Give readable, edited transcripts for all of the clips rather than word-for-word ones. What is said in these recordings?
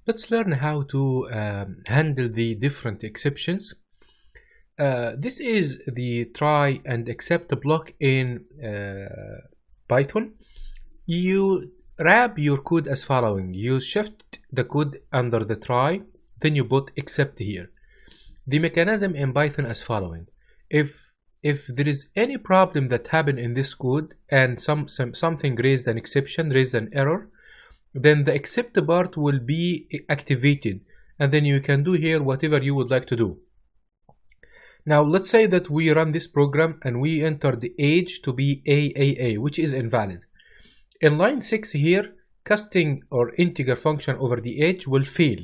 Let's learn how to handle the different exceptions. This is the try and except block in Python. You wrap your code as following. You shift the code under the try, then you put except here. The mechanism in Python as following. If there is any problem that happened in this code and something raised an exception, raised an error, then the except part will be activated, and then you can do here whatever you would like to do. Now let's say that we run this program and we enter the age to be AAA, which is invalid. In line 6 here, casting or integer function over the age will fail,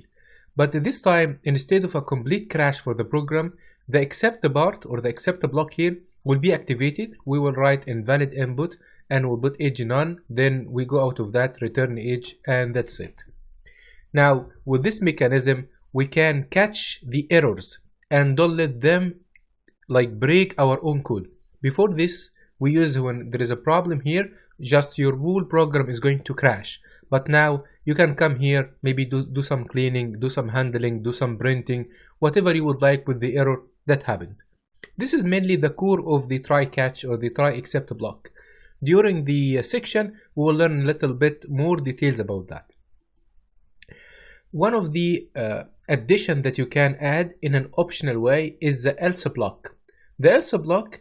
but this time instead of a complete crash for the program, the except part or the except block here will be activated. We will write invalid input and we'll put age none, then we go out of that, return age, and that's it. Now with this mechanism we can catch the errors and don't let them like break our own code. Before this we use when there is a problem here, just your whole program is going to crash, but now you can come here, maybe do some cleaning, do some handling, do some printing, whatever you would like with the error that happened. This is mainly the core of the try catch or the try except block. During the section we will learn a little bit more details about that. One of the addition that you can add in an optional way is the else block. The else block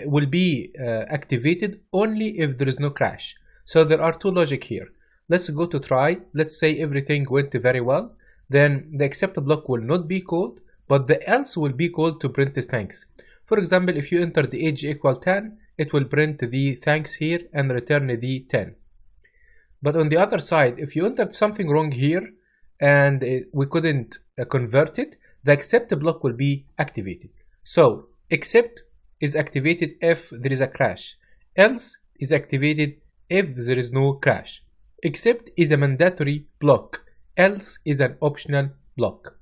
will be activated only if there is no crash. So there are two logic here. Let's go to try. Let's say everything went very well. Then the except block will not be called, but the else will be called to print the thanks. For example, if you enter the age equal 10, it will print the thanks here and return the 10. But on the other side, if you entered something wrong here and we couldn't convert it, the except block will be activated. So except is activated if there is a crash, else is activated if there is no crash. Except is a mandatory block, else is an optional block.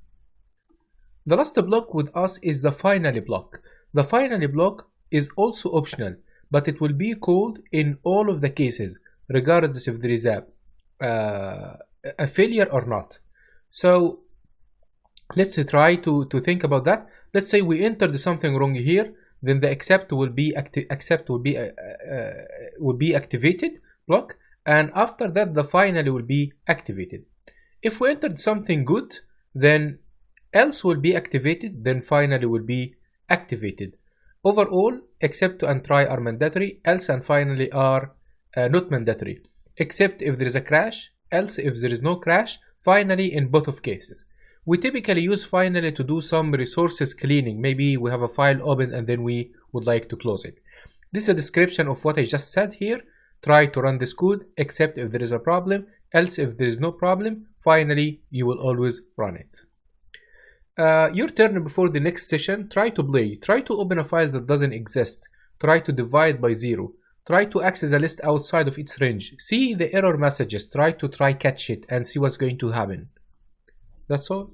The last block with us is the finally block. The finally block is also optional, but it will be called in all of the cases, regardless if there is a failure or not. So let's try to think about that. Let's say we entered something wrong here, then the except will be activated block, and after that the finally will be activated. If we entered something good, then else will be activated, then finally will be activated. Overall, except and try are mandatory, else and finally are not mandatory, except if there is a crash, else if there is no crash, finally in both of cases. We typically use finally to do some resources cleaning. Maybe we have a file open and then we would like to close it. This is a description of what I just said here. Try to run this code, except if there is a problem, else if there is no problem, finally you will always run it. Your turn before the next session. Try to play. Try to open a file that doesn't exist. Try to divide by 0. Try to access a list outside of its range. See the error messages. Try catch it and see what's going to happen. That's all.